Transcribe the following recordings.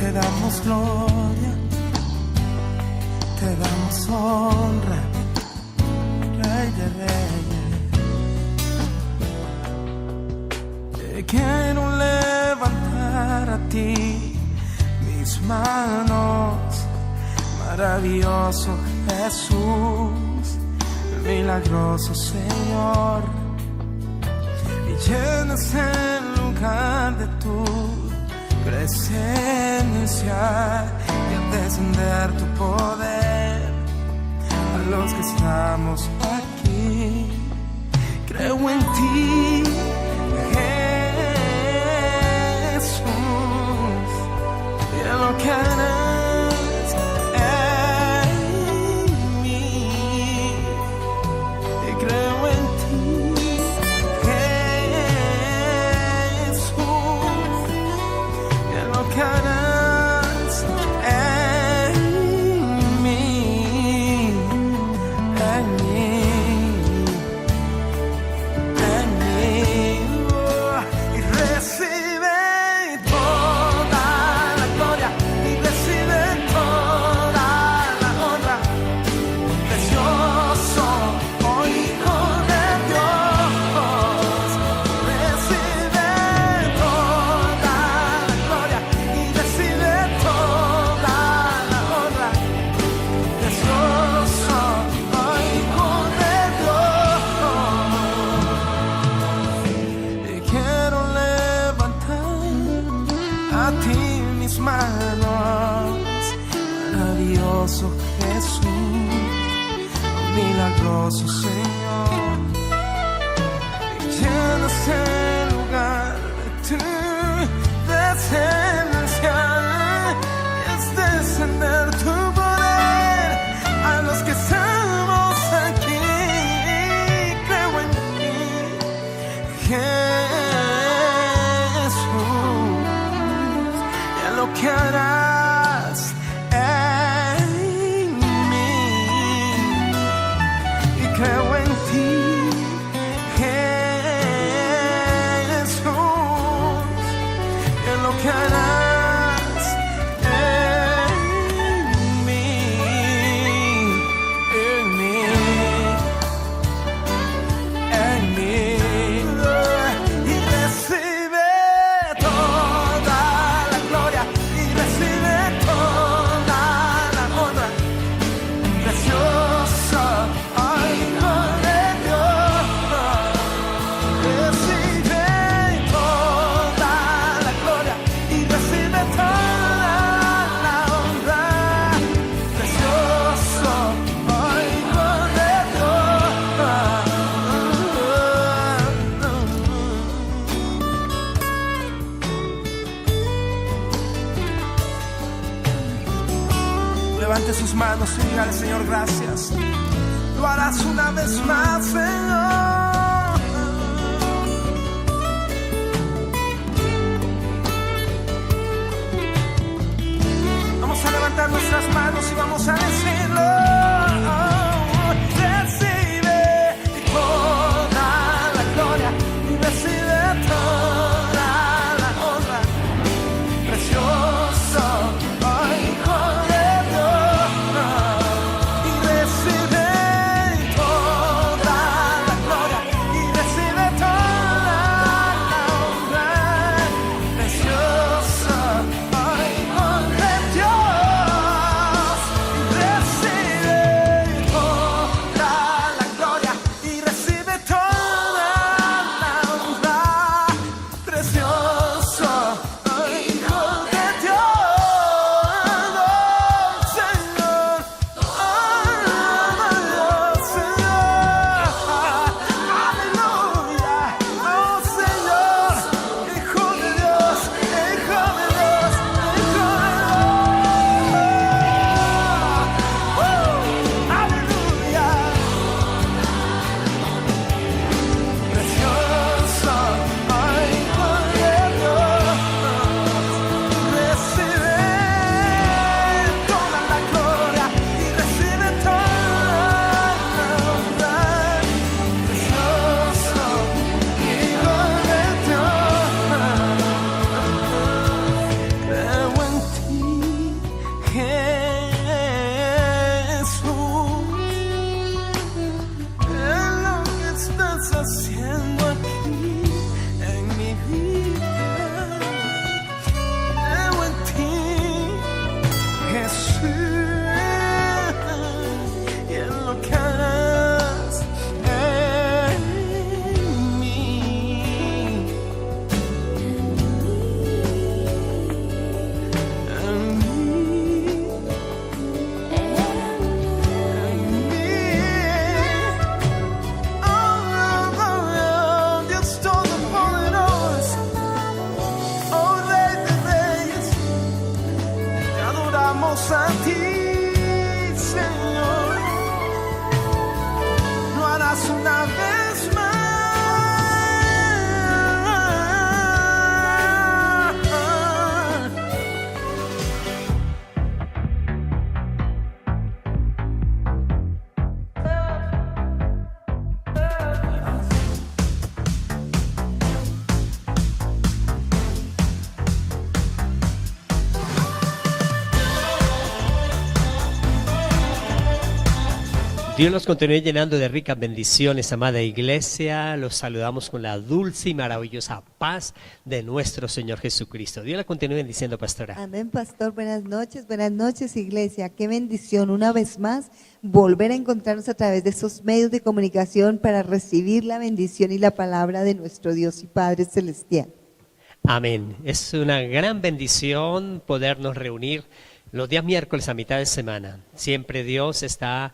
Te damos gloria, te damos honra, Rey de Reyes. Te quiero levantar a ti mis manos, maravilloso Jesús, milagroso Señor, y llenas el lugar de tu presencia y al descender tu poder a los que estamos aquí. Creo en ti, Jesús, y en lo que harás en mí. Y creo en ti, que harás en mí, en mí, en mí, y recibe toda la gloria, y recibe toda la honra, precioso Hijo de Dios, recibe toda la gloria. Manos, maravilloso Jesús, milagroso Señor, y llenas el lugar de tu presencia y es descender tu poder a los que estamos aquí. Creo en ti, lo que harás en mí, y creo en ti, Jesús, en lo que harás en mí, en mí, en mí, y recibe toda la gloria. Levante sus manos y diga al Señor gracias. Lo harás una vez más, Señor. Vamos a levantar nuestras manos y vamos a decirlo. Recibe toda la gloria y recibe toda la honra, precioso Hijo de Dios, y recibe toda la gloria y recibe toda la honra, precioso Hijo de Dios, y recibe adoramos a ti, Señor. Lo harás una vez más. Dios nos continúe llenando de ricas bendiciones, amada iglesia. Los saludamos con la dulce y maravillosa paz de nuestro Señor Jesucristo. Dios la continúe bendiciendo, pastora. Amén, pastor. Buenas noches, iglesia. Qué bendición una vez más volver a encontrarnos a través de esos medios de comunicación para recibir la bendición y la palabra de nuestro Dios y Padre Celestial. Amén. Es una gran bendición podernos reunir los días miércoles a mitad de semana. Siempre Dios está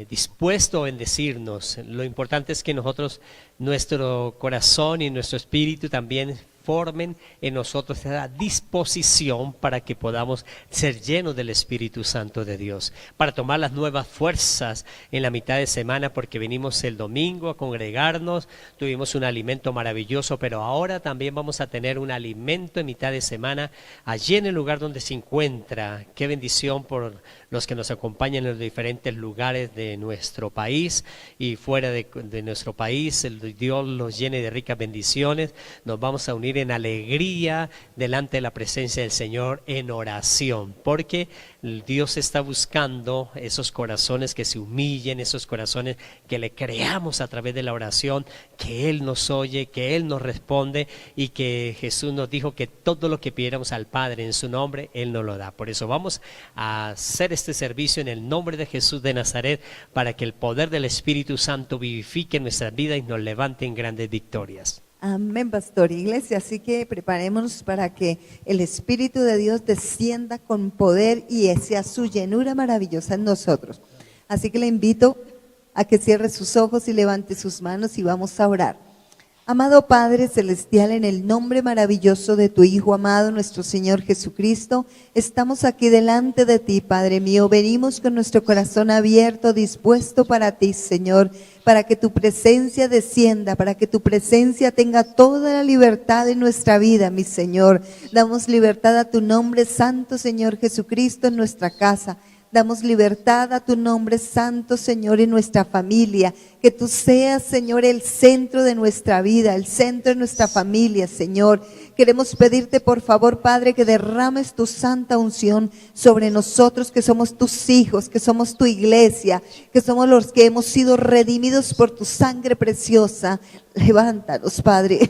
dispuesto a bendecirnos. Lo importante es que nosotros, nuestro corazón y nuestro espíritu también formen en nosotros esa disposición para que podamos ser llenos del Espíritu Santo de Dios, para tomar las nuevas fuerzas en la mitad de semana, porque venimos el domingo a congregarnos, tuvimos un alimento maravilloso, pero ahora también vamos a tener un alimento en mitad de semana allí en el lugar donde se encuentra. Qué bendición por los que nos acompañan en los diferentes lugares de nuestro país y fuera de nuestro país. Dios los llene de ricas bendiciones. Nos vamos a unir en alegría delante de la presencia del Señor en oración, porque Dios está buscando esos corazones que se humillen, esos corazones que le creamos a través de la oración, que Él nos oye, que Él nos responde, y que Jesús nos dijo que todo lo que pidiéramos al Padre en su nombre, Él nos lo da. Por eso vamos a hacer este servicio en el nombre de Jesús de Nazaret, para que el poder del Espíritu Santo vivifique nuestras vidas y nos levante en grandes victorias. Amén, pastor, iglesia. Así que preparémonos para que el Espíritu de Dios descienda con poder y sea su llenura maravillosa en nosotros. Así que le invito a que cierre sus ojos y levante sus manos y vamos a orar. Amado Padre Celestial, en el nombre maravilloso de tu Hijo amado, nuestro Señor Jesucristo, estamos aquí delante de ti, Padre mío. Venimos con nuestro corazón abierto, dispuesto para ti, Señor, para que tu presencia descienda, para que tu presencia tenga toda la libertad en nuestra vida, mi Señor. Damos libertad a tu nombre santo, Señor Jesucristo, en nuestra casa. Damos libertad a tu nombre santo, Señor, en nuestra familia. Que tú seas, Señor, el centro de nuestra vida, el centro de nuestra familia, Señor. Queremos pedirte, por favor, Padre, que derrames tu santa unción sobre nosotros, que somos tus hijos, que somos tu iglesia, que somos los que hemos sido redimidos por tu sangre preciosa. Levántanos, Padre,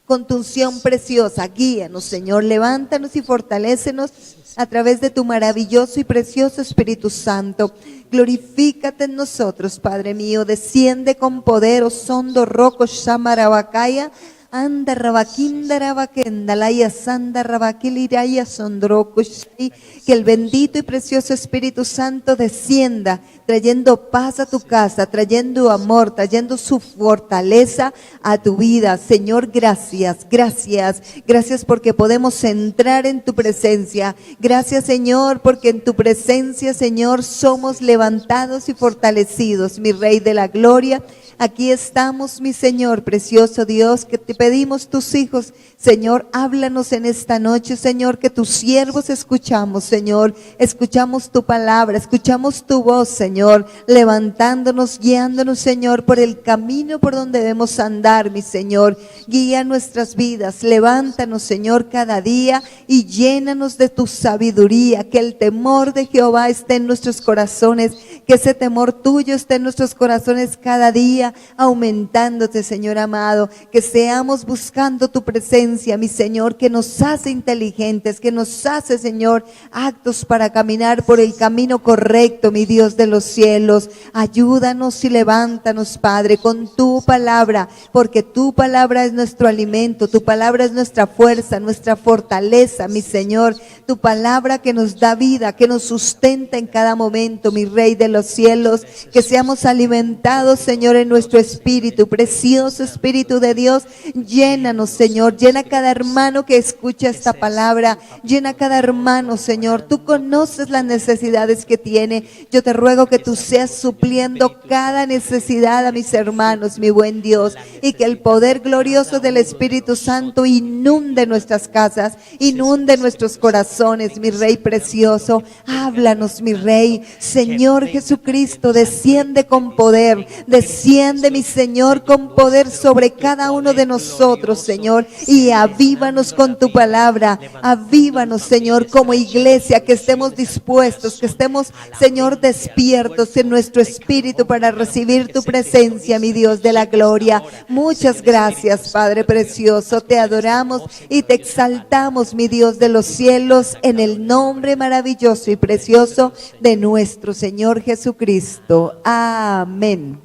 con tu unción preciosa. Guíanos, Señor. Levántanos y fortalécenos a través de tu maravilloso y precioso Espíritu Santo. Glorifícate en nosotros, Padre mío. Desciende con poder, Osondo Roko Shamarabakaya, Anda Rabakinda Rabakendalaya Sanda Rabakiliraya Sondrokushai. Que el bendito y precioso Espíritu Santo descienda, trayendo paz a tu casa, trayendo amor, trayendo su fortaleza a tu vida. Señor, gracias, gracias, gracias porque podemos entrar en tu presencia. Gracias, Señor, porque en tu presencia, Señor, somos levantados y fortalecidos, mi Rey de la Gloria. Aquí estamos, mi Señor, precioso Dios, que te pedimos tus hijos. Señor, háblanos en esta noche, Señor, que tus siervos escuchamos, Señor. Escuchamos tu palabra, escuchamos tu voz, Señor, levantándonos, guiándonos, Señor, por el camino por donde debemos andar, mi Señor. Guía nuestras vidas, levántanos, Señor, cada día y llénanos de tu sabiduría. Que el temor de Jehová esté en nuestros corazones, que ese temor tuyo esté en nuestros corazones cada día, aumentándote, Señor amado. Que seamos buscando tu presencia, mi Señor, que nos hace inteligentes, que nos hace, Señor, actos para caminar por el camino correcto, mi Dios de los cielos. Ayúdanos y levántanos, Padre, con tu palabra, porque tu palabra es nuestro alimento, tu palabra es nuestra fuerza, nuestra fortaleza, mi Señor. Tu palabra que nos da vida, que nos sustenta en cada momento, mi Rey de los cielos, que seamos alimentados, Señor, en nuestro espíritu. Precioso Espíritu de Dios, llénanos, Señor, llena cada hermano que escucha esta palabra, llena cada hermano, Señor. Tú conoces las necesidades que tiene. Yo te ruego que tú seas supliendo cada necesidad a mis hermanos, mi buen Dios, y que el poder glorioso del Espíritu Santo inunde nuestras casas, inunde nuestros corazones, mi Rey precioso. Háblanos, mi Rey. Señor Jesucristo, desciende con poder, desciende, mi Señor, con poder sobre cada uno de nosotros, Señor, y avívanos con tu palabra. Avívanos, Señor, como iglesia, que estemos dispuestos, que estemos, Señor, despiertos en nuestro espíritu para recibir tu presencia, mi Dios de la gloria. Muchas gracias, Padre precioso. Te adoramos y te exaltamos, mi Dios de los cielos, en el nombre maravilloso y precioso de nuestro Señor Jesucristo. Amén.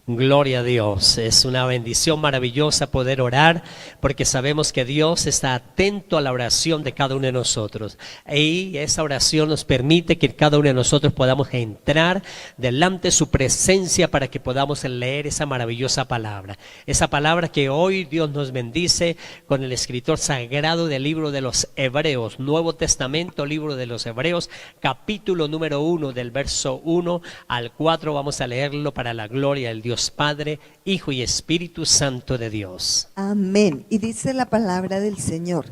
Gloria a Dios, es una bendición maravillosa poder orar porque sabemos que Dios está atento a la oración de cada uno de nosotros y esa oración nos permite que cada uno de nosotros podamos entrar delante de su presencia para que podamos leer esa maravillosa palabra. Esa palabra que hoy Dios nos bendice con el escritor sagrado del libro de los Hebreos, Nuevo Testamento, libro de los Hebreos, capítulo número 1, del verso 1 al 4, vamos a leerlo para la gloria del Dios Padre, Hijo y Espíritu Santo de Dios. Amén. Y dice la palabra del Señor: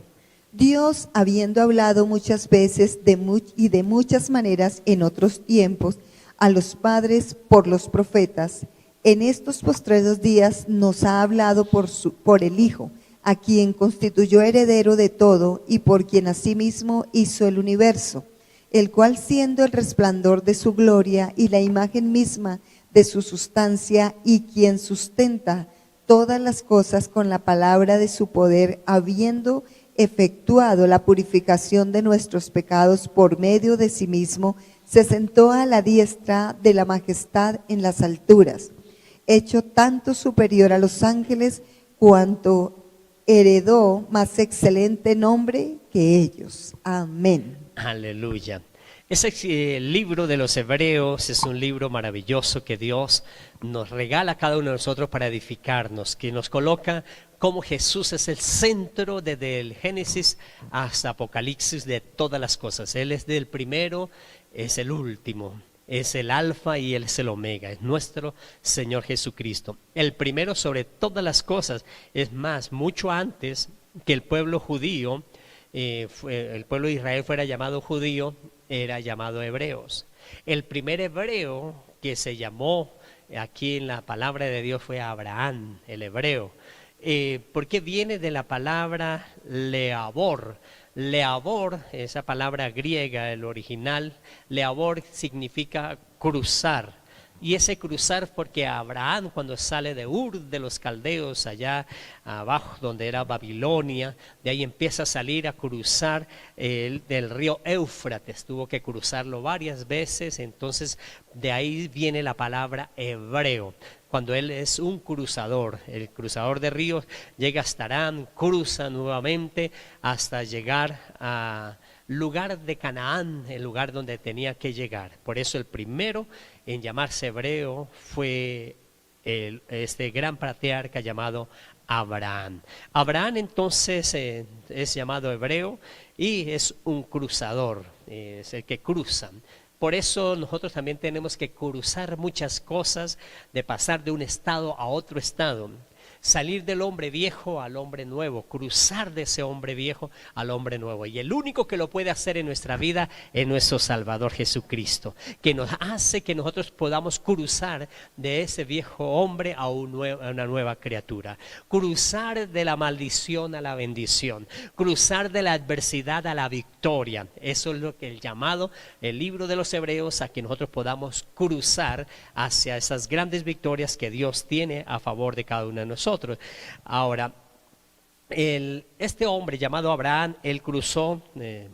Dios, habiendo hablado muchas veces y de muchas maneras en otros tiempos a los padres por los profetas, en estos postreros días nos ha hablado por el Hijo, a quien constituyó heredero de todo y por quien asimismo hizo el universo, el cual, siendo el resplandor de su gloria y la imagen misma de su sustancia, y quien sustenta todas las cosas con la palabra de su poder, habiendo efectuado la purificación de nuestros pecados por medio de sí mismo, se sentó a la diestra de la majestad en las alturas, hecho tanto superior a los ángeles cuanto heredó más excelente nombre que ellos. Amén. Aleluya. Ese libro de los Hebreos es un libro maravilloso que Dios nos regala a cada uno de nosotros para edificarnos, que nos coloca como Jesús es el centro desde el Génesis hasta Apocalipsis de todas las cosas. Él es del primero, es el último, es el alfa y él es el omega, es nuestro Señor Jesucristo. El primero sobre todas las cosas, es más, mucho antes que el pueblo judío, el pueblo de Israel fuera llamado judío, era llamado hebreos. El primer hebreo que se llamó aquí en la palabra de Dios fue Abraham, el hebreo, porque viene de la palabra leabor. Leabor, esa palabra griega, el original, leabor significa cruzar. Y ese cruzar porque Abraham, cuando sale de Ur de los Caldeos, allá abajo donde era Babilonia, de ahí empieza a salir a cruzar del río Éufrates, tuvo que cruzarlo varias veces, entonces de ahí viene la palabra hebreo. Cuando él es un cruzador, el cruzador de ríos, llega hasta Harán, cruza nuevamente hasta llegar a lugar de Canaán, el lugar donde tenía que llegar. Por eso el primero en llamarse hebreo fue este gran patriarca llamado Abraham. Abraham entonces es llamado hebreo y es un cruzador, es el que cruza. Por eso nosotros también tenemos que cruzar muchas cosas, de pasar de un estado a otro estado. Salir del hombre viejo al hombre nuevo, cruzar de ese hombre viejo al hombre nuevo. Y el único que lo puede hacer en nuestra vida es nuestro Salvador Jesucristo, que nos hace que nosotros podamos cruzar de ese viejo hombre a una nueva criatura. Cruzar de la maldición a la bendición, cruzar de la adversidad a la victoria. Eso es lo que el llamado, el libro de los Hebreos, a que nosotros podamos cruzar hacia esas grandes victorias que Dios tiene a favor de cada uno de nosotros. Ahora, este hombre llamado Abraham, él cruzó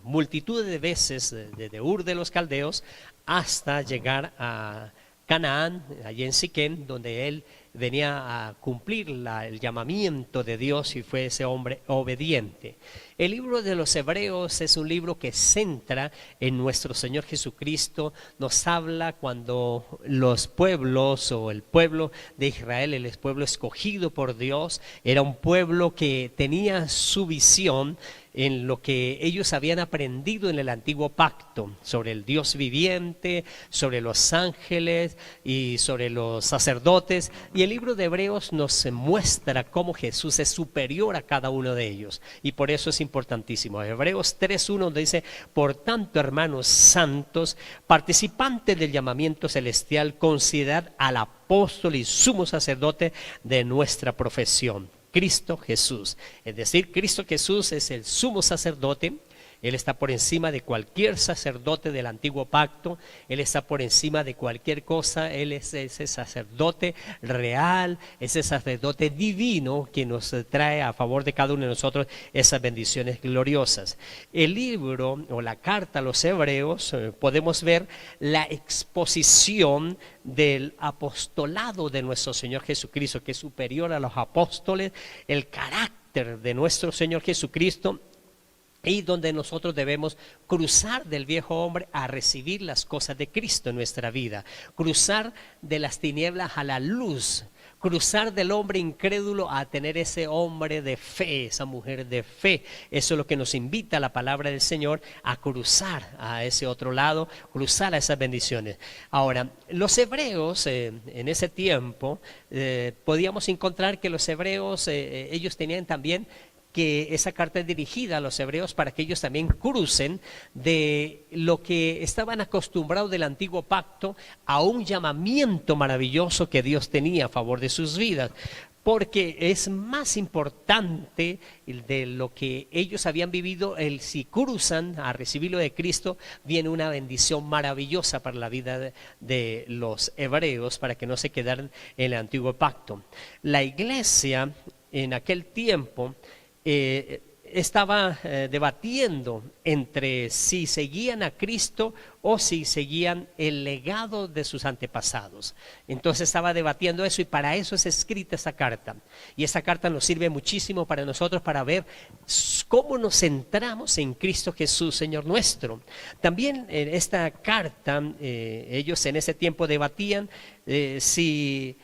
multitud de veces desde Ur de los Caldeos hasta llegar a Canaán, allí en Siquén, donde él venía a cumplir el llamamiento de Dios y fue ese hombre obediente. El libro de los Hebreos es un libro que centra en nuestro Señor Jesucristo. Nos habla cuando los pueblos o el pueblo de Israel, el pueblo escogido por Dios, era un pueblo que tenía su visión en lo que ellos habían aprendido en el antiguo pacto, sobre el Dios viviente, sobre los ángeles y sobre los sacerdotes. Y el libro de Hebreos nos muestra cómo Jesús es superior a cada uno de ellos. Y por eso es importantísimo. Hebreos 3:1 dice: por tanto, hermanos santos, participantes del llamamiento celestial, considerad al apóstol y sumo sacerdote de nuestra profesión, Cristo Jesús. Es decir, Cristo Jesús es el sumo sacerdote. Él está por encima de cualquier sacerdote del antiguo pacto. Él está por encima de cualquier cosa. Él es ese sacerdote real, ese sacerdote divino que nos trae a favor de cada uno de nosotros esas bendiciones gloriosas. El libro o la carta a los Hebreos, podemos ver la exposición del apostolado de nuestro Señor Jesucristo, que es superior a los apóstoles, el carácter de nuestro Señor Jesucristo, y donde nosotros debemos cruzar del viejo hombre a recibir las cosas de Cristo en nuestra vida, cruzar de las tinieblas a la luz, cruzar del hombre incrédulo a tener ese hombre de fe, esa mujer de fe. Eso es lo que nos invita la palabra del Señor, a cruzar a ese otro lado, cruzar a esas bendiciones. Ahora, los hebreos en ese tiempo, podíamos encontrar que los hebreos, ellos tenían también que esa carta es dirigida a los hebreos para que ellos también crucen de lo que estaban acostumbrados del antiguo pacto a un llamamiento maravilloso que Dios tenía a favor de sus vidas. Porque es más importante de lo que ellos habían vivido, si cruzan a recibir lo de Cristo, viene una bendición maravillosa para la vida de los hebreos, para que no se quedaran en el antiguo pacto. La iglesia en aquel tiempo estaba debatiendo entre si seguían a Cristo o si seguían el legado de sus antepasados. Entonces estaba debatiendo eso, y para eso es escrita esa carta. Y esa carta nos sirve muchísimo para nosotros, para ver cómo nos centramos en Cristo Jesús, Señor nuestro. También en esta carta, ellos en ese tiempo debatían si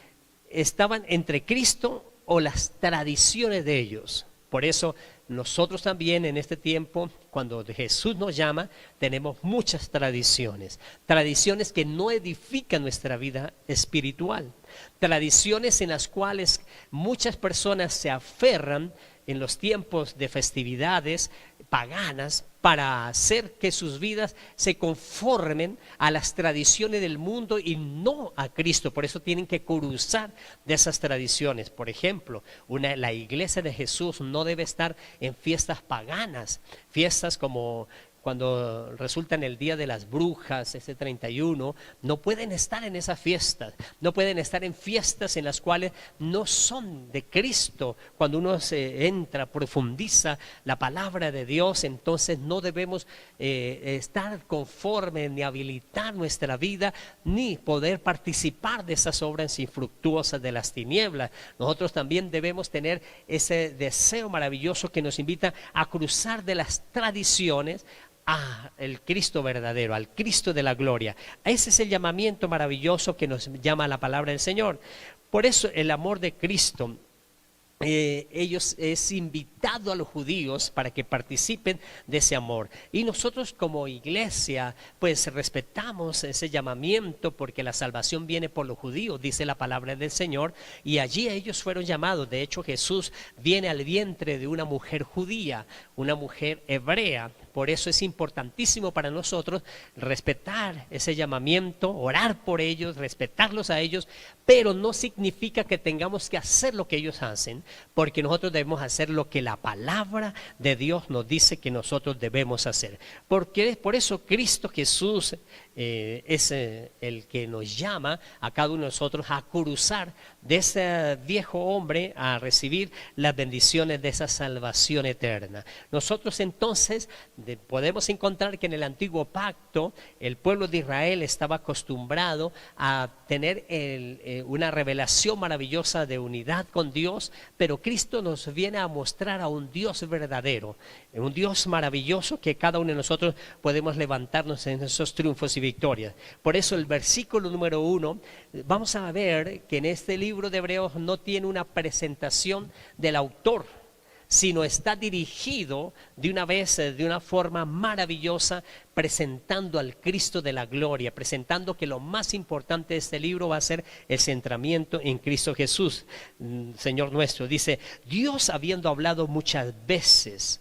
estaban entre Cristo o las tradiciones de ellos. Por eso nosotros también en este tiempo, cuando Jesús nos llama, tenemos muchas tradiciones. Tradiciones que no edifican nuestra vida espiritual. Tradiciones en las cuales muchas personas se aferran en los tiempos de festividades paganas para hacer que sus vidas se conformen a las tradiciones del mundo y no a Cristo. Por eso tienen que cruzar de esas tradiciones. Por ejemplo, la iglesia de Jesús no debe estar en fiestas paganas, fiestas como cuando resulta en el día de las brujas, ese 31, no pueden estar en esas fiestas, no pueden estar en fiestas en las cuales no son de Cristo. Cuando uno se entra, profundiza la palabra de Dios, entonces no debemos estar conforme ni habilitar nuestra vida, ni poder participar de esas obras infructuosas de las tinieblas. Nosotros también debemos tener ese deseo maravilloso que nos invita a cruzar de las tradiciones a el Cristo verdadero, al Cristo de la gloria. Ese es el llamamiento maravilloso que nos llama la palabra del Señor. Por eso el amor de Cristo, ellos es invitado a los judíos para que participen de ese amor, y nosotros como iglesia pues respetamos ese llamamiento, porque la salvación viene por los judíos, dice la palabra del Señor, y allí ellos fueron llamados. De hecho, Jesús viene al vientre de una mujer judía, una mujer hebrea. Por eso es importantísimo para nosotros respetar ese llamamiento, orar por ellos, respetarlos a ellos, pero no significa que tengamos que hacer lo que ellos hacen, porque nosotros debemos hacer lo que la palabra de Dios nos dice que nosotros debemos hacer. Porque por eso Cristo Jesús es el que nos llama a cada uno de nosotros a cruzar de ese viejo hombre a recibir las bendiciones de esa salvación eterna. Nosotros entonces podemos encontrar que en el antiguo pacto el pueblo de Israel estaba acostumbrado a tener una revelación maravillosa de unidad con Dios, pero Cristo nos viene a mostrar a un Dios verdadero, un Dios maravilloso que cada uno de nosotros podemos levantarnos en esos triunfos y victorias. Por eso el versículo número 1, vamos a ver que en este libro de Hebreos no tiene una presentación del autor, sino está dirigido de una vez, de una forma maravillosa, presentando al Cristo de la gloria, presentando que lo más importante de este libro va a ser el centramiento en Cristo Jesús, Señor nuestro. Dice, Dios habiendo hablado muchas veces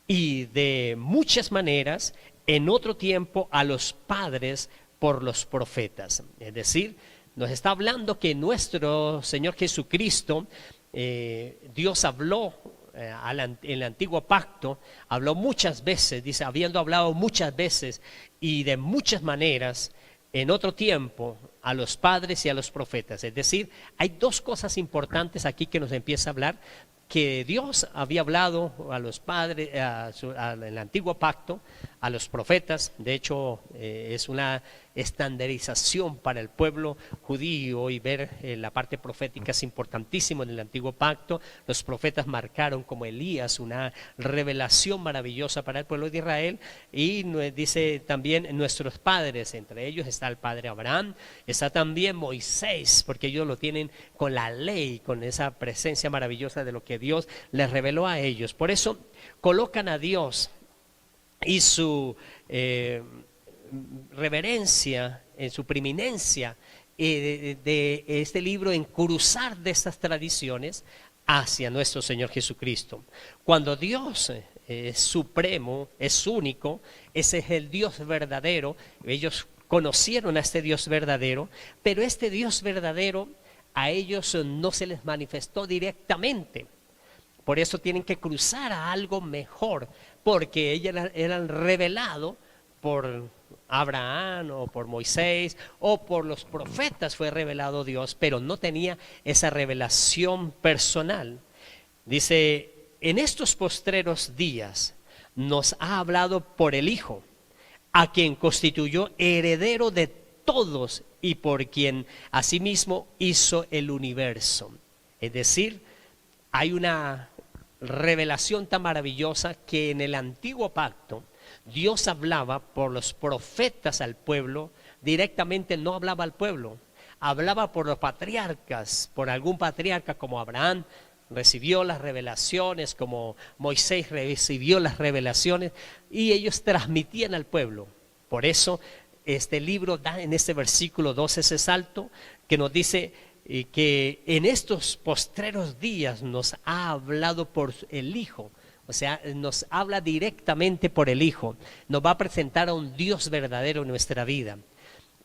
y de muchas maneras, en otro tiempo a los padres por los profetas. Es decir, nos está hablando que nuestro Señor Jesucristo, Dios habló en el antiguo pacto, habló muchas veces, dice, habiendo hablado muchas veces y de muchas maneras, en otro tiempo a los padres y a los profetas. Es decir, hay dos cosas importantes aquí que nos empieza a hablar, que Dios había hablado a los padres, en el antiguo pacto, a los profetas. De hecho, es una estandarización para el pueblo judío, y ver la parte profética es importantísimo en el antiguo pacto. Los profetas marcaron como Elías una revelación maravillosa para el pueblo de Israel, y dice también nuestros padres, entre ellos está el padre Abraham, está también Moisés, porque ellos lo tienen con la ley, con esa presencia maravillosa de lo que Dios les reveló a ellos. Por eso colocan a Dios y su reverencia, en su preeminencia de este libro, en cruzar de estas tradiciones hacia nuestro Señor Jesucristo. Cuando Dios es supremo, es único, ese es el Dios verdadero. Ellos conocieron a este Dios verdadero, pero este Dios verdadero a ellos no se les manifestó directamente. Por eso tienen que cruzar a algo mejor, porque ellos eran revelados por Abraham o por Moisés o por los profetas, fue revelado Dios, pero no tenía esa revelación personal. Dice, en estos postreros días nos ha hablado por el Hijo, a quien constituyó heredero de todos y por quien asimismo hizo el universo. Es decir, hay una revelación tan maravillosa que en el antiguo pacto Dios hablaba por los profetas al pueblo, directamente no hablaba al pueblo, hablaba por los patriarcas, por algún patriarca como Abraham recibió las revelaciones, como Moisés recibió las revelaciones, y ellos transmitían al pueblo. Por eso este libro da en este versículo 2 ese salto que nos dice que en estos postreros días nos ha hablado por el Hijo. O sea, nos habla directamente por el Hijo. Nos va a presentar a un Dios verdadero en nuestra vida.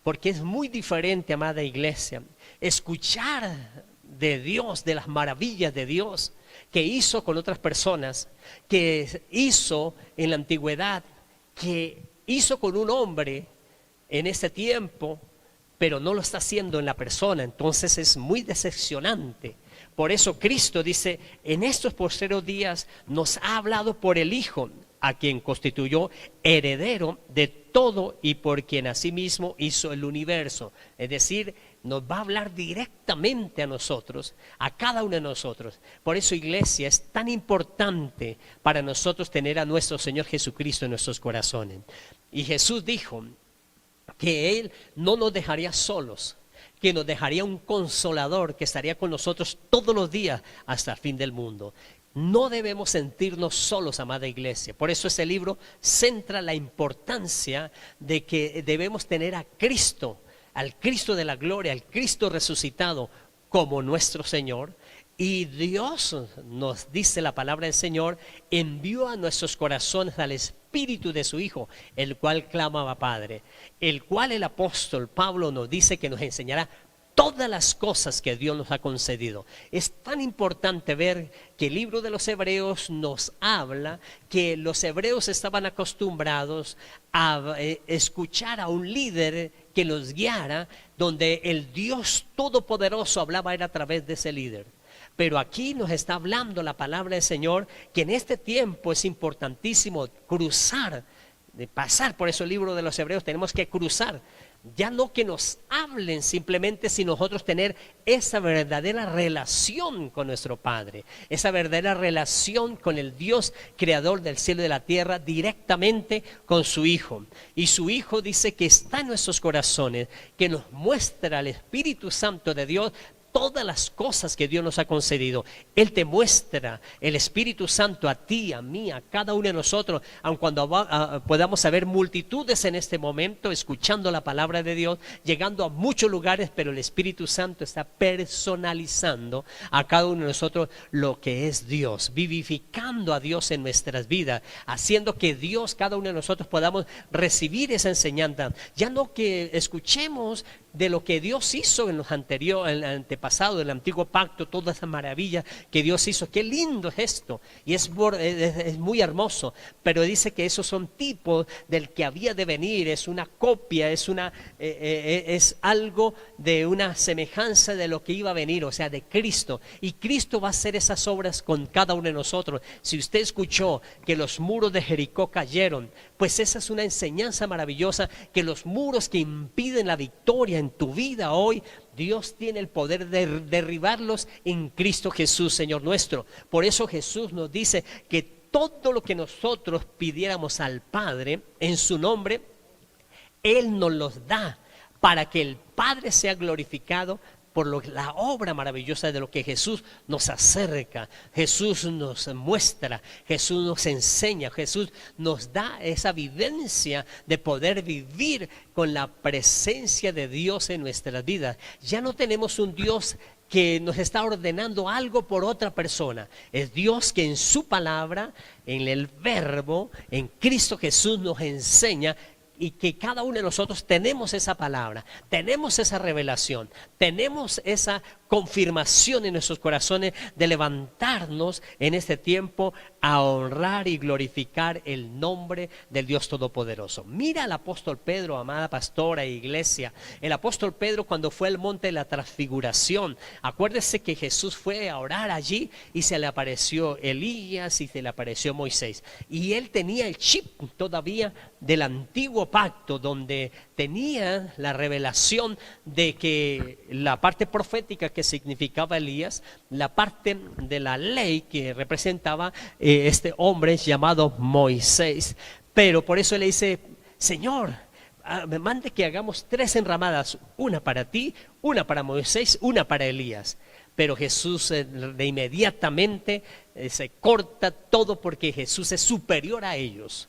Porque es muy diferente, amada iglesia, escuchar de Dios, de las maravillas de Dios que hizo con otras personas, que hizo en la antigüedad, que hizo con un hombre en ese tiempo, pero no lo está haciendo en la persona. Entonces es muy decepcionante. Por eso Cristo dice, en estos postreros días nos ha hablado por el Hijo, a quien constituyó heredero de todo y por quien asimismo hizo el universo. Es decir, nos va a hablar directamente a nosotros, a cada uno de nosotros. Por eso, iglesia, es tan importante para nosotros tener a nuestro Señor Jesucristo en nuestros corazones. Y Jesús dijo que Él no nos dejaría solos, que nos dejaría un consolador que estaría con nosotros todos los días hasta el fin del mundo. No debemos sentirnos solos, amada iglesia. Por eso este libro centra la importancia de que debemos tener a Cristo, al Cristo de la gloria, al Cristo resucitado como nuestro Señor. Y Dios, nos dice la palabra del Señor, envió a nuestros corazones al Espíritu de su Hijo, el cual clamaba Padre, el cual el apóstol Pablo nos dice que nos enseñará todas las cosas que Dios nos ha concedido. Es tan importante ver que el libro de los Hebreos nos habla que los hebreos estaban acostumbrados a escuchar a un líder que los guiara, donde el Dios Todopoderoso hablaba era a través de ese líder. Pero aquí nos está hablando la palabra del Señor que en este tiempo es importantísimo cruzar, de pasar por eso el libro de los Hebreos tenemos que cruzar. Ya no que nos hablen simplemente, sino nosotros tener esa verdadera relación con nuestro Padre, esa verdadera relación con el Dios creador del cielo y de la tierra, directamente con su Hijo. Y su Hijo dice que está en nuestros corazones, que nos muestra el Espíritu Santo de Dios todas las cosas que Dios nos ha concedido. Él te muestra el Espíritu Santo a ti, a mí, a cada uno de nosotros, aun cuando podamos haber multitudes en este momento escuchando la palabra de Dios, llegando a muchos lugares, pero el Espíritu Santo está personalizando a cada uno de nosotros lo que es Dios, vivificando a Dios en nuestras vidas, haciendo que Dios, cada uno de nosotros podamos recibir esa enseñanza. Ya no que escuchemos de lo que Dios hizo en los anteriores, en el antepasado, del antiguo pacto, toda esa maravilla que Dios hizo. Qué lindo es esto, y es muy hermoso, pero dice que esos son tipos del que había de venir, es una copia, es algo de una semejanza de lo que iba a venir, o sea, de Cristo, y Cristo va a hacer esas obras con cada uno de nosotros. Si usted escuchó que los muros de Jericó cayeron, pues esa es una enseñanza maravillosa, que los muros que impiden la victoria en tu vida hoy, Dios tiene el poder de derribarlos en Cristo Jesús, Señor nuestro. Por eso Jesús nos dice que todo lo que nosotros pidiéramos al Padre en su nombre, Él nos los da para que el Padre sea glorificado por la obra maravillosa de lo que Jesús nos acerca, Jesús nos muestra, Jesús nos enseña, Jesús nos da esa vivencia de poder vivir con la presencia de Dios en nuestras vidas. Ya no tenemos un Dios que nos está ordenando algo por otra persona. Es Dios que en su palabra, en el verbo, en Cristo Jesús nos enseña, y que cada uno de nosotros tenemos esa palabra, tenemos esa revelación, tenemos esa confirmación en nuestros corazones de levantarnos en este tiempo a honrar y glorificar el nombre del Dios Todopoderoso. Mira al apóstol Pedro, amada pastora e iglesia. El apóstol Pedro, cuando fue al monte de la transfiguración, acuérdese que Jesús fue a orar allí y se le apareció Elías y se le apareció Moisés, y él tenía el chip todavía del antiguo pacto, donde tenía la revelación de que la parte profética que significaba Elías, la parte de la ley que representaba este hombre llamado Moisés. Pero por eso le dice: Señor, me mande que hagamos 3 enramadas, una para ti, una para Moisés, una para Elías. Pero Jesús de inmediatamente se corta todo, porque Jesús es superior a ellos.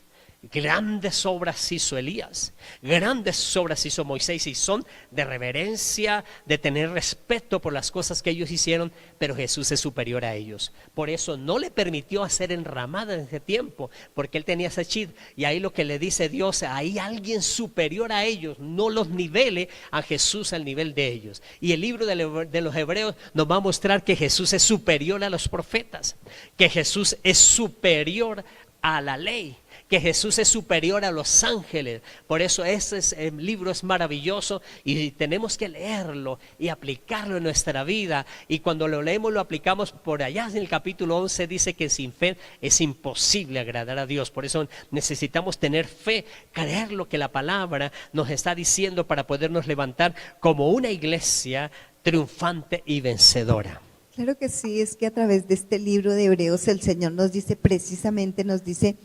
Grandes obras hizo Elías, grandes obras hizo Moisés, y son de reverencia, de tener respeto por las cosas que ellos hicieron, pero Jesús es superior a ellos. Por eso no le permitió hacer enramada en ese tiempo, porque él tenía ese chip, y ahí lo que le dice Dios: hay alguien superior a ellos, no los nivele a Jesús al nivel de ellos. Y el libro de los Hebreos nos va a mostrar que Jesús es superior a los profetas, que Jesús es superior a la ley, que Jesús es superior a los ángeles. Por eso el libro es maravilloso, y tenemos que leerlo y aplicarlo en nuestra vida. Y cuando lo leemos, lo aplicamos. Por allá en el capítulo 11 dice que sin fe es imposible agradar a Dios. Por eso necesitamos tener fe, creer lo que la palabra nos está diciendo, para podernos levantar como una iglesia triunfante y vencedora. Claro que sí, es que a través de este libro de Hebreos el Señor nos dice, precisamente nos dice: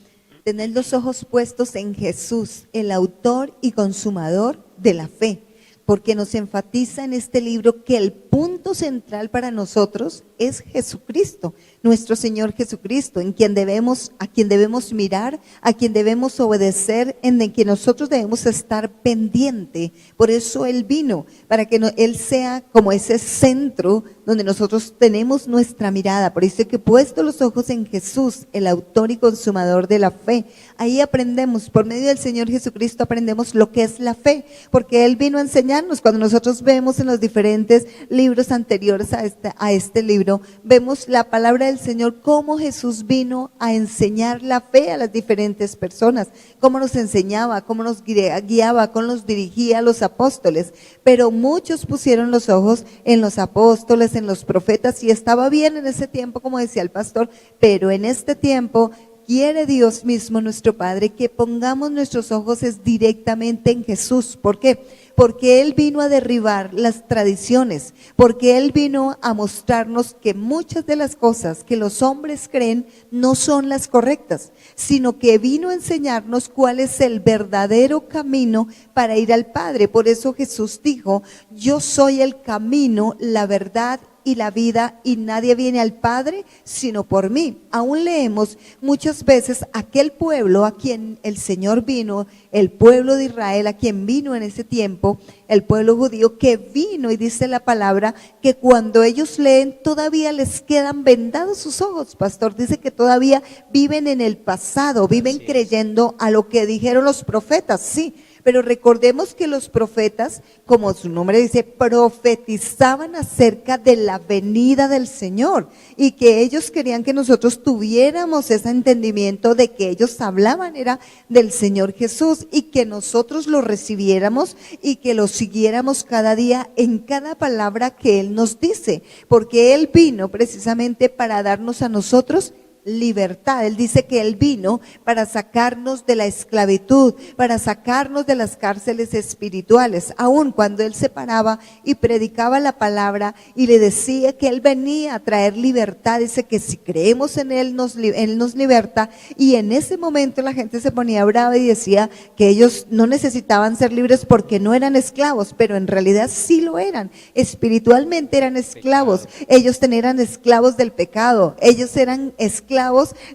tened los ojos puestos en Jesús, el autor y consumador de la fe, porque nos enfatiza en este libro que el punto central para nosotros es Jesucristo, nuestro Señor Jesucristo, a quien debemos mirar, a quien debemos obedecer, en el que nosotros debemos estar pendiente. Por eso Él vino, para que Él sea como ese centro donde nosotros tenemos nuestra mirada. Por eso que puesto los ojos en Jesús, el autor y consumador de la fe, ahí aprendemos, por medio del Señor Jesucristo aprendemos lo que es la fe, porque Él vino a enseñarnos. Cuando nosotros vemos en los diferentes libros anteriores a este libro, vemos la palabra del Señor, cómo Jesús vino a enseñar la fe a las diferentes personas, cómo nos enseñaba, cómo nos guiaba, cómo nos dirigía a los apóstoles. Pero muchos pusieron los ojos en los apóstoles, en los profetas, y estaba bien en ese tiempo, como decía el pastor, pero en este tiempo quiere Dios mismo, nuestro Padre, que pongamos nuestros ojos directamente en Jesús. ¿Por qué? Porque Él vino a derribar las tradiciones, porque Él vino a mostrarnos que muchas de las cosas que los hombres creen no son las correctas, sino que vino a enseñarnos cuál es el verdadero camino para ir al Padre. Por eso Jesús dijo: yo soy el camino, la verdad y la vida, y nadie viene al Padre sino por mí. Aún leemos muchas veces aquel pueblo a quien el Señor vino, el pueblo de Israel, a quien vino en ese tiempo, el pueblo judío que vino, y dice la palabra que cuando ellos leen todavía les quedan vendados sus ojos. Pastor, dice que todavía viven en el pasado, viven creyendo a lo que dijeron los profetas. Sí, pero recordemos que los profetas, como su nombre dice, profetizaban acerca de la venida del Señor, y que ellos querían que nosotros tuviéramos ese entendimiento de que ellos hablaban era del Señor Jesús, y que nosotros lo recibiéramos y que lo siguiéramos cada día en cada palabra que Él nos dice, porque Él vino precisamente para darnos a nosotros libertad. Él dice que Él vino para sacarnos de la esclavitud, para sacarnos de las cárceles espirituales. Aun cuando Él se paraba y predicaba la palabra y le decía que Él venía a traer libertad, dice que si creemos en Él, Él nos liberta. Y en ese momento la gente se ponía brava y decía que ellos no necesitaban ser libres porque no eran esclavos, pero en realidad sí lo eran. Espiritualmente eran esclavos. Ellos eran esclavos del pecado. Ellos eran esclavos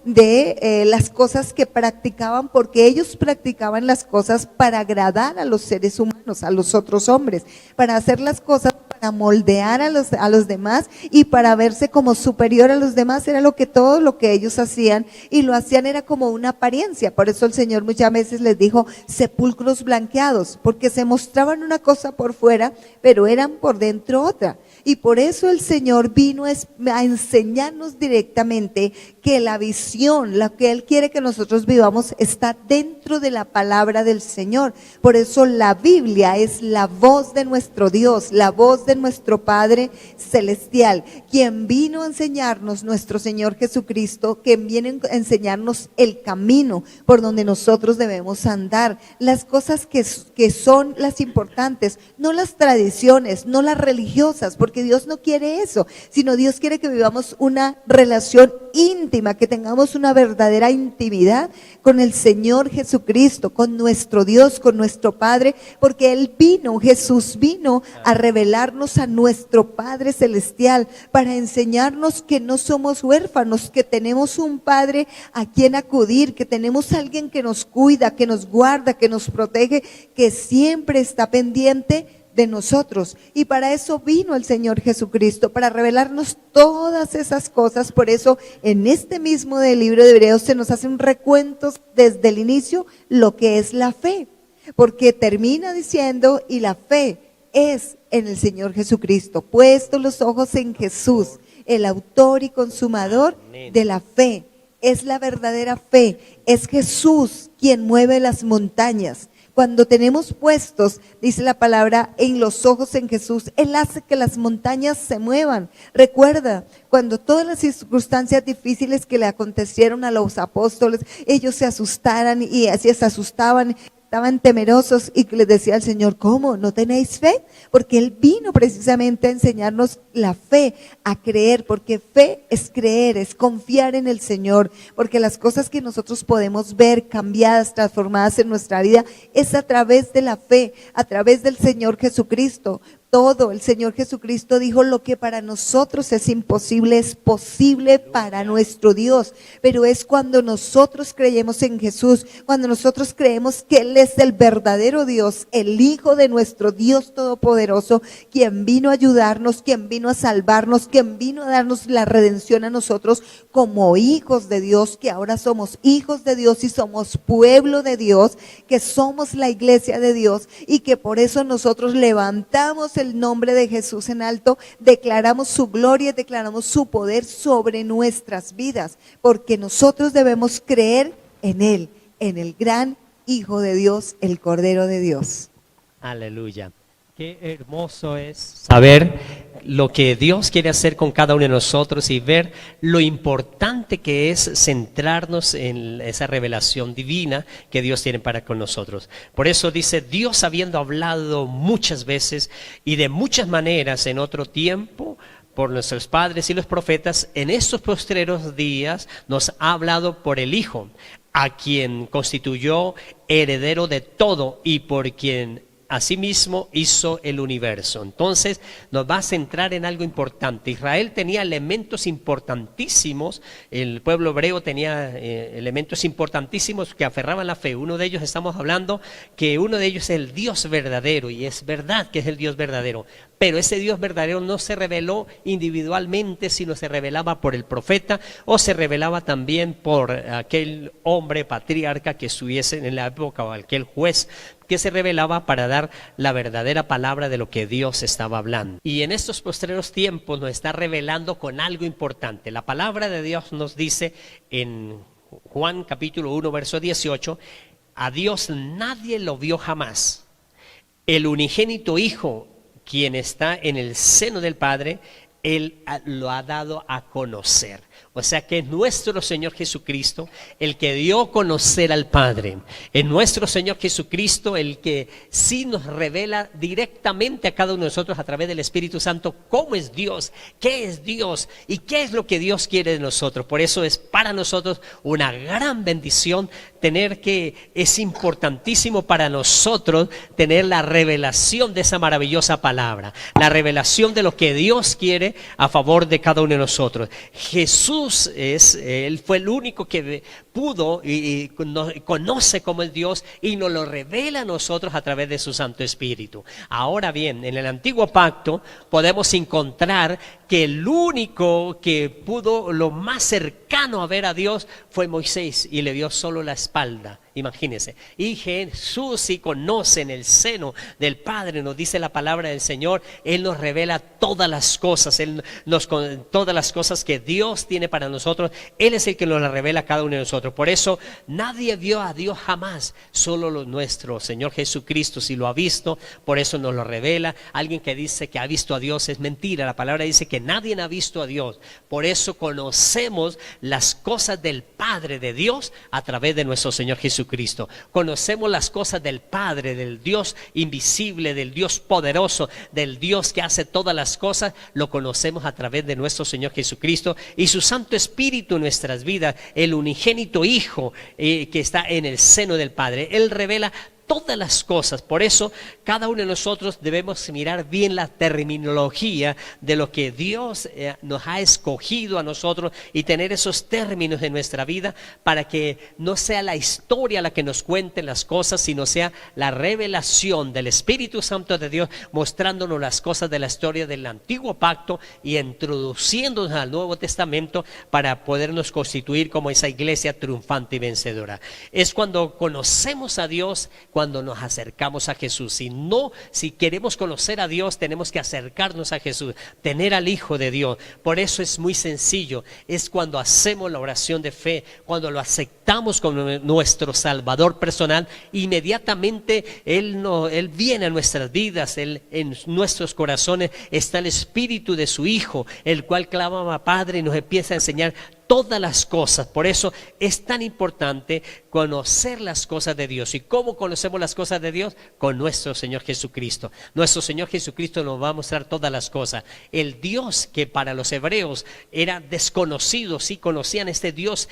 de las cosas que practicaban, porque ellos practicaban las cosas para agradar a los seres humanos, a los otros hombres, para hacer las cosas para moldear a los demás y para verse como superior a los demás. Era todo lo que ellos hacían, y lo hacían era como una apariencia. Por eso el Señor muchas veces les dijo sepulcros blanqueados, porque se mostraban una cosa por fuera, pero eran por dentro otra. Y por eso el Señor vino a enseñarnos directamente que la visión, lo que Él quiere que nosotros vivamos, está dentro de la palabra del Señor. Por eso la Biblia es la voz de nuestro Dios, la voz de nuestro Padre Celestial, quien vino a enseñarnos, nuestro Señor Jesucristo, quien viene a enseñarnos el camino por donde nosotros debemos andar, las cosas que son las importantes, no las tradiciones, no las religiosas, porque Dios no quiere eso, sino Dios quiere que vivamos una relación íntima, que tengamos una verdadera intimidad con el Señor Jesucristo, con nuestro Dios, con nuestro Padre, porque Jesús vino a revelarnos a nuestro Padre Celestial, para enseñarnos que no somos huérfanos, que tenemos un Padre a quien acudir, que tenemos a alguien que nos cuida, que nos guarda, que nos protege, que siempre está pendiente de nosotros. Y para eso vino el Señor Jesucristo, para revelarnos todas esas cosas. Por eso en este mismo del libro de Hebreos se nos hace un recuento desde el inicio lo que es la fe, porque termina diciendo: y la fe es en el Señor Jesucristo, puesto los ojos en Jesús, el autor y consumador de la fe. Es la verdadera fe, es Jesús quien mueve las montañas. Cuando tenemos puestos, dice la palabra, en los ojos en Jesús, Él hace que las montañas se muevan. Recuerda, cuando todas las circunstancias difíciles que le acontecieron a los apóstoles, ellos se asustaran y así se asustaban, estaban temerosos, y les decía al Señor: ¿cómo? ¿No tenéis fe? Porque Él vino precisamente a enseñarnos la fe, a creer, porque fe es creer, es confiar en el Señor, porque las cosas que nosotros podemos ver cambiadas, transformadas en nuestra vida, es a través de la fe, a través del Señor Jesucristo. todo. El Señor Jesucristo dijo: lo que para nosotros es imposible es posible para nuestro Dios. Pero es cuando nosotros creemos en Jesús, cuando nosotros creemos que Él es el verdadero Dios, el Hijo de nuestro Dios Todopoderoso, quien vino a ayudarnos, quien vino a salvarnos, quien vino a darnos la redención a nosotros como hijos de Dios, que ahora somos hijos de Dios y somos pueblo de Dios, que somos la iglesia de Dios, y que por eso nosotros levantamos el nombre de Jesús en alto, declaramos su gloria, declaramos su poder sobre nuestras vidas, porque nosotros debemos creer en Él, en el gran Hijo de Dios, el Cordero de Dios. Aleluya. Qué hermoso es saber lo que Dios quiere hacer con cada uno de nosotros y ver lo importante que es centrarnos en esa revelación divina que Dios tiene para con nosotros. Por eso dice: Dios, habiendo hablado muchas veces y de muchas maneras en otro tiempo por nuestros padres y los profetas, en estos postreros días nos ha hablado por el Hijo, a quien constituyó heredero de todo y por quien asimismo hizo el universo. Entonces nos va a centrar en algo importante. Israel tenía elementos importantísimos, el pueblo hebreo tenía elementos importantísimos que aferraban la fe. Uno de ellos, estamos hablando que uno de ellos es el Dios verdadero, y es verdad que es el Dios verdadero, pero ese Dios verdadero no se reveló individualmente, sino se revelaba por el profeta, o se revelaba también por aquel hombre patriarca que estuviese en la época, o aquel juez que se revelaba para dar la verdadera palabra de lo que Dios estaba hablando. Y en estos postreros tiempos nos está revelando con algo importante. La palabra de Dios nos dice en Juan capítulo 1 verso 18: a Dios nadie lo vio jamás. El unigénito Hijo, quien está en el seno del Padre, Él lo ha dado a conocer. O sea que es nuestro Señor Jesucristo el que dio a conocer al Padre. Es nuestro Señor Jesucristo el que sí nos revela directamente a cada uno de nosotros a través del Espíritu Santo cómo es Dios, qué es Dios y qué es lo que Dios quiere de nosotros. Por eso es para nosotros una gran bendición es importantísimo para nosotros tener la revelación de esa maravillosa palabra, la revelación de lo que Dios quiere a favor de cada uno de nosotros. Jesús Él fue el único que pudo y conoce cómo es Dios y nos lo revela a nosotros a través de su Santo Espíritu. Ahora bien, en el Antiguo Pacto podemos encontrar que el único que pudo lo más cercano a ver a Dios fue Moisés, y le dio solo la espalda. Imagínense. Y Jesús sí conoce en el seno del Padre, nos dice la palabra del Señor. Él nos revela todas las cosas, todas las cosas que Dios tiene para nosotros. Él es el que nos las revela a cada uno de nosotros. Por eso nadie vio a Dios jamás, solo nuestro Señor Jesucristo sí lo ha visto, por eso nos lo revela. Alguien que dice que ha visto a Dios es mentira. La palabra dice que nadie ha visto a Dios. Por eso conocemos las cosas del Padre de Dios a través de nuestro Señor Jesucristo. Conocemos las cosas del Padre, del Dios invisible, del Dios poderoso, del Dios que hace todas las cosas. Lo conocemos a través de nuestro Señor Jesucristo y su Santo Espíritu en nuestras vidas, el unigénito Hijo que está en el seno del Padre. Él revela todas las cosas. Por eso cada uno de nosotros debemos mirar bien la terminología de lo que Dios nos ha escogido a nosotros y tener esos términos en nuestra vida, para que no sea la historia la que nos cuente las cosas, sino sea la revelación del Espíritu Santo de Dios mostrándonos las cosas de la historia del Antiguo Pacto y introduciéndonos al Nuevo Testamento para podernos constituir como esa iglesia triunfante y vencedora. Es cuando conocemos a Dios, cuando nos acercamos a Jesús. Si queremos conocer a Dios, tenemos que acercarnos a Jesús, tener al Hijo de Dios. Por eso es muy sencillo. Es cuando hacemos la oración de fe, cuando lo aceptamos como nuestro Salvador personal, inmediatamente Él viene a nuestras vidas. En nuestros corazones está el Espíritu de su Hijo, el cual clama a Padre y nos empieza a enseñar todas las cosas. Por eso es tan importante conocer las cosas de Dios. ¿Y cómo conocemos las cosas de Dios? Con nuestro Señor Jesucristo. Nuestro Señor Jesucristo nos va a mostrar todas las cosas. El Dios que para los hebreos era desconocido, sí conocían este Dios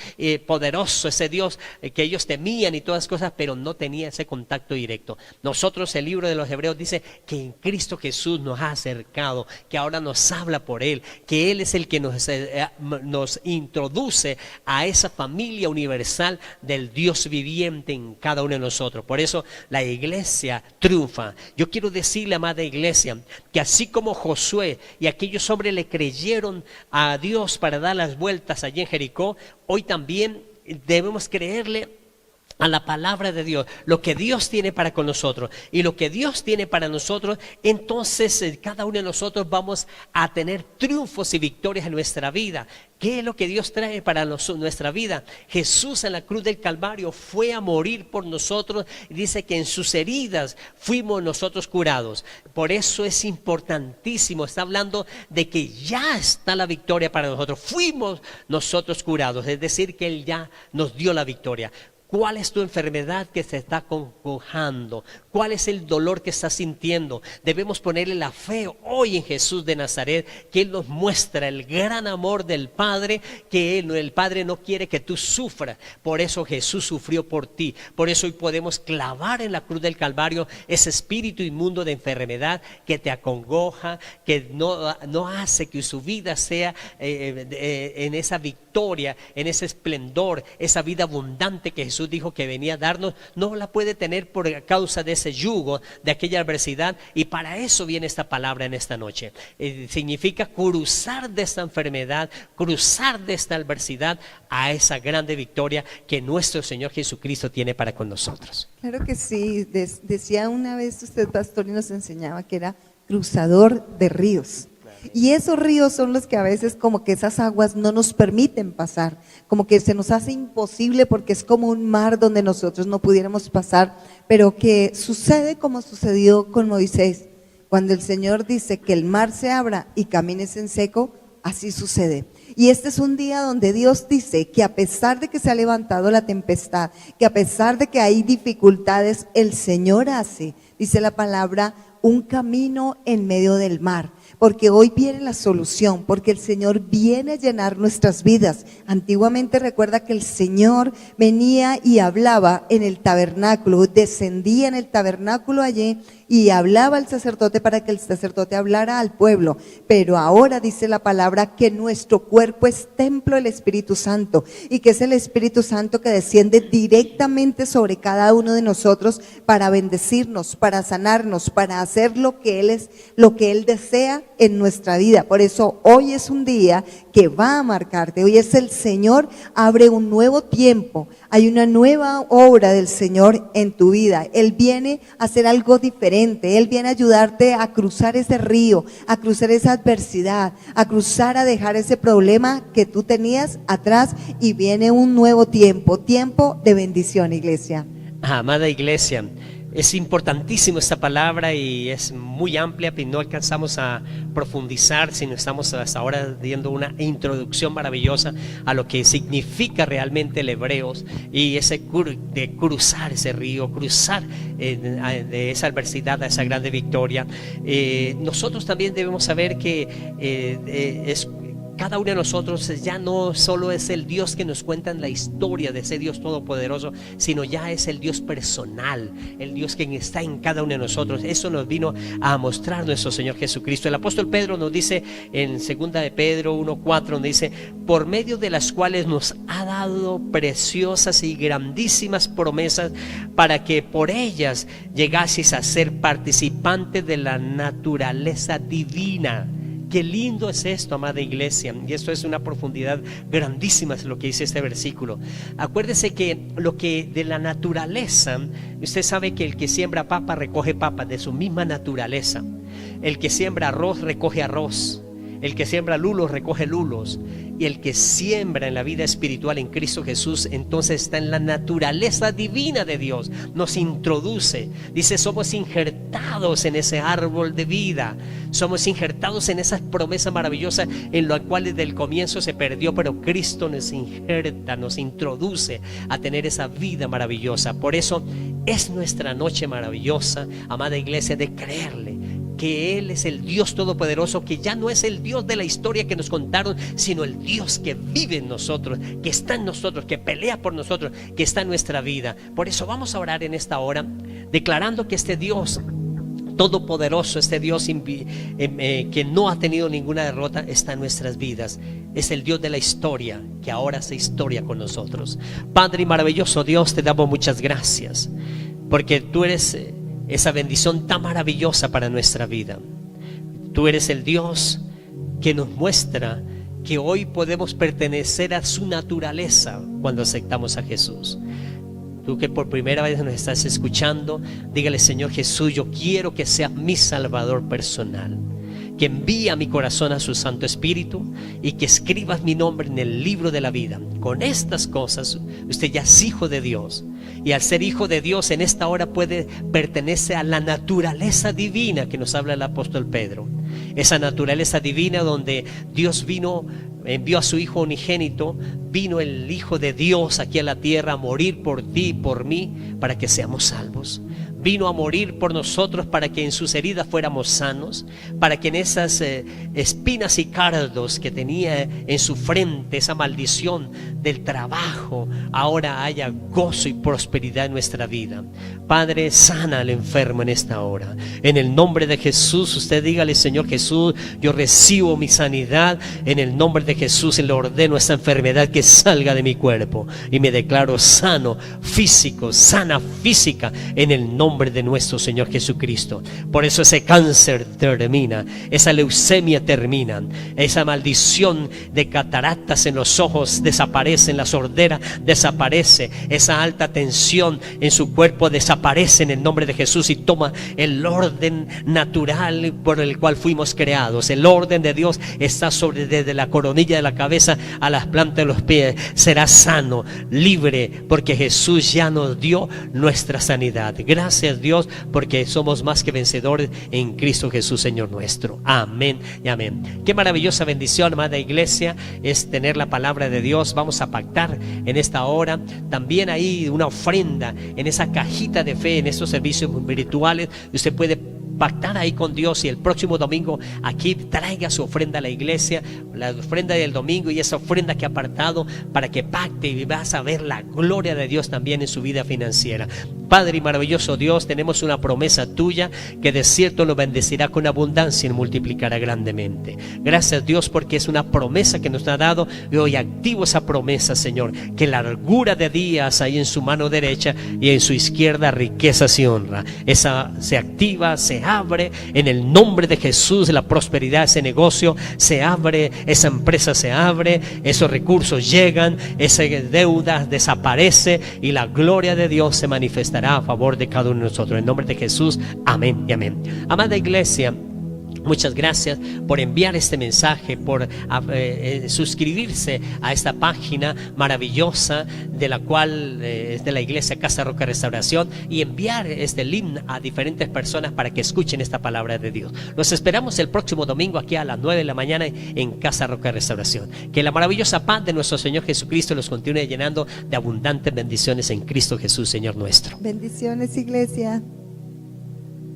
poderoso, ese Dios que ellos temían y todas las cosas, pero no tenía ese contacto directo. Nosotros, el libro de los hebreos dice que en Cristo Jesús nos ha acercado, que ahora nos habla por Él, que Él es el que nos introduce a esa familia universal del Dios viviente en cada uno de nosotros. Por eso la iglesia triunfa. Yo quiero decirle, amada iglesia, que así como Josué y aquellos hombres le creyeron a Dios para dar las vueltas allí en Jericó, hoy también debemos creerle a la palabra de Dios, lo que Dios tiene para con nosotros. Y lo que Dios tiene para nosotros, entonces cada uno de nosotros vamos a tener triunfos y victorias en nuestra vida. ¿Qué es lo que Dios trae para nuestra vida? Jesús en la cruz del Calvario fue a morir por nosotros y dice que en sus heridas fuimos nosotros curados. Por eso es importantísimo, está hablando de que ya está la victoria para nosotros. Fuimos nosotros curados, es decir, que Él ya nos dio la victoria. ¿Cuál es tu enfermedad que se está congojando? ¿Cuál es el dolor que estás sintiendo? Debemos ponerle la fe hoy en Jesús de Nazaret, que Él nos muestra el gran amor del Padre, que el Padre no quiere que tú sufras. Por eso Jesús sufrió por ti. Por eso hoy podemos clavar en la cruz del Calvario ese espíritu inmundo de enfermedad que te acongoja, que no hace que su vida sea en esa victoria, en ese esplendor, esa vida abundante que Jesús dijo que venía a darnos. No la puede tener por causa de ese yugo, de aquella adversidad, y para eso viene esta palabra en esta noche. Significa cruzar de esta enfermedad, cruzar de esta adversidad a esa grande victoria que nuestro Señor Jesucristo tiene para con nosotros. Claro que sí, decía una vez usted, pastor, y nos enseñaba que era cruzador de ríos. Y esos ríos son los que a veces como que esas aguas no nos permiten pasar, como que se nos hace imposible porque es como un mar donde nosotros no pudiéramos pasar, pero que sucede como sucedió con Moisés. Cuando el Señor dice que el mar se abra y camines en seco, así sucede. Y este es un día donde Dios dice que a pesar de que se ha levantado la tempestad, que a pesar de que hay dificultades, el Señor hace, dice la palabra, un camino en medio del mar. Porque hoy viene la solución, porque el Señor viene a llenar nuestras vidas. Antiguamente recuerda que el Señor venía y hablaba en el tabernáculo, descendía en el tabernáculo allí y hablaba al sacerdote para que el sacerdote hablara al pueblo. Pero ahora dice la palabra que nuestro cuerpo es templo del Espíritu Santo y que es el Espíritu Santo que desciende directamente sobre cada uno de nosotros para bendecirnos, para sanarnos, para hacer lo que Él desea en nuestra vida. Por eso hoy es un día que va a marcarte. Hoy es el Señor, abre un nuevo tiempo. Hay una nueva obra del Señor en tu vida. Él viene a hacer algo diferente. Él viene a ayudarte a cruzar ese río, a cruzar esa adversidad, a cruzar, a dejar ese problema que tú tenías atrás, y viene un nuevo tiempo de bendición, iglesia. Amada iglesia, es importantísimo esta palabra y es muy amplia, pero no alcanzamos a profundizar, sino estamos hasta ahora dando una introducción maravillosa a lo que significa realmente el hebreos y ese de cruzar ese río, cruzar de esa adversidad a esa grande victoria. Nosotros también debemos saber que cada uno de nosotros ya no solo es el Dios que nos cuenta en la historia de ese Dios todopoderoso, sino ya es el Dios personal, el Dios que está en cada uno de nosotros. Eso nos vino a mostrar nuestro Señor Jesucristo. El apóstol Pedro nos dice en 2 de Pedro 1:4, nos dice: por medio de las cuales nos ha dado preciosas y grandísimas promesas, para que por ellas llegaseis a ser participantes de la naturaleza divina. Qué lindo es esto, amada iglesia, y esto es una profundidad grandísima, es lo que dice este versículo. Acuérdese que lo que de la naturaleza, usted sabe que el que siembra papa recoge papa de su misma naturaleza. El que siembra arroz recoge arroz. el que siembra lulos recoge lulos, y el que siembra en la vida espiritual en Cristo Jesús, entonces está en la naturaleza divina de Dios, nos introduce, dice, somos injertados en ese árbol de vida, somos injertados en esas promesas maravillosas en las cuales del comienzo se perdió, pero Cristo nos injerta, nos introduce a tener esa vida maravillosa. Por eso es nuestra noche maravillosa, amada iglesia, de creerle que Él es el Dios todopoderoso, que ya no es el Dios de la historia que nos contaron, sino el Dios que vive en nosotros, que está en nosotros, que pelea por nosotros, que está en nuestra vida. Por eso vamos a orar en esta hora, declarando que este Dios todopoderoso, este Dios que no ha tenido ninguna derrota, está en nuestras vidas. Es el Dios de la historia, que ahora hace historia con nosotros. Padre y maravilloso Dios, te damos muchas gracias, porque tú eres esa bendición tan maravillosa para nuestra vida. Tú eres el Dios que nos muestra que hoy podemos pertenecer a su naturaleza cuando aceptamos a Jesús. Tú que por primera vez nos estás escuchando, dígale: Señor Jesús, yo quiero que seas mi Salvador personal, que envíe a mi corazón a su Santo Espíritu y que escribas mi nombre en el libro de la vida. Con estas cosas usted ya es hijo de Dios, y al ser hijo de Dios en esta hora pertenece a la naturaleza divina que nos habla el apóstol Pedro. Esa naturaleza divina donde Dios envió a su Hijo unigénito, vino el Hijo de Dios aquí a la tierra a morir por ti y por mí para que seamos salvos. Vino a morir por nosotros para que en sus heridas fuéramos sanos, para que en esas espinas y cardos que tenía en su frente, esa maldición del trabajo, ahora haya gozo y prosperidad en nuestra vida. Padre, sana al enfermo en esta hora. En el nombre de Jesús, usted dígale: Señor Jesús, yo recibo mi sanidad. En el nombre de Jesús le ordeno esa enfermedad que salga de mi cuerpo y me declaro sano físico, sana física, en el nombre de nuestro Señor Jesucristo. Por eso ese cáncer termina, esa leucemia termina, esa maldición de cataratas en los ojos desaparece, en la sordera desaparece, esa alta tensión en su cuerpo desaparece en el nombre de Jesús y toma el orden natural por el cual fuimos creados. El orden de Dios está desde la coronilla de la cabeza a las plantas de los pies. Será sano, libre, porque Jesús ya nos dio nuestra sanidad. Gracias Dios, porque somos más que vencedores en Cristo Jesús, Señor nuestro. Amén y amén. Qué maravillosa bendición, amada iglesia, es tener la palabra de Dios. Vamos a pactar en esta hora. También hay una ofrenda en esa cajita de fe, en estos servicios virtuales. Usted puede pactar ahí con Dios y el próximo domingo aquí traiga su ofrenda a la iglesia, la ofrenda del domingo y esa ofrenda que ha apartado para que pacte y vas a ver la gloria de Dios también en su vida financiera. Padre y maravilloso Dios, tenemos una promesa tuya que de cierto nos bendecirá con abundancia y nos multiplicará grandemente. Gracias Dios, porque es una promesa que nos ha dado y hoy activo esa promesa, Señor, que largura de días hay en su mano derecha y en su izquierda riquezas y honra. Esa se activa, se abre en el nombre de Jesús. La prosperidad, ese negocio se abre, esa empresa se abre, esos recursos llegan, esa deuda desaparece y la gloria de Dios se manifestará a favor de cada uno de nosotros. En nombre de Jesús, amén y amén. Amada iglesia, muchas gracias por enviar este mensaje, por suscribirse a esta página maravillosa de la cual es de la iglesia Casa Roca Restauración, y enviar este link a diferentes personas para que escuchen esta palabra de Dios. Los esperamos el próximo domingo aquí a las 9 de la mañana en Casa Roca Restauración. Que la maravillosa paz de nuestro Señor Jesucristo los continúe llenando de abundantes bendiciones en Cristo Jesús, Señor nuestro. Bendiciones, iglesia.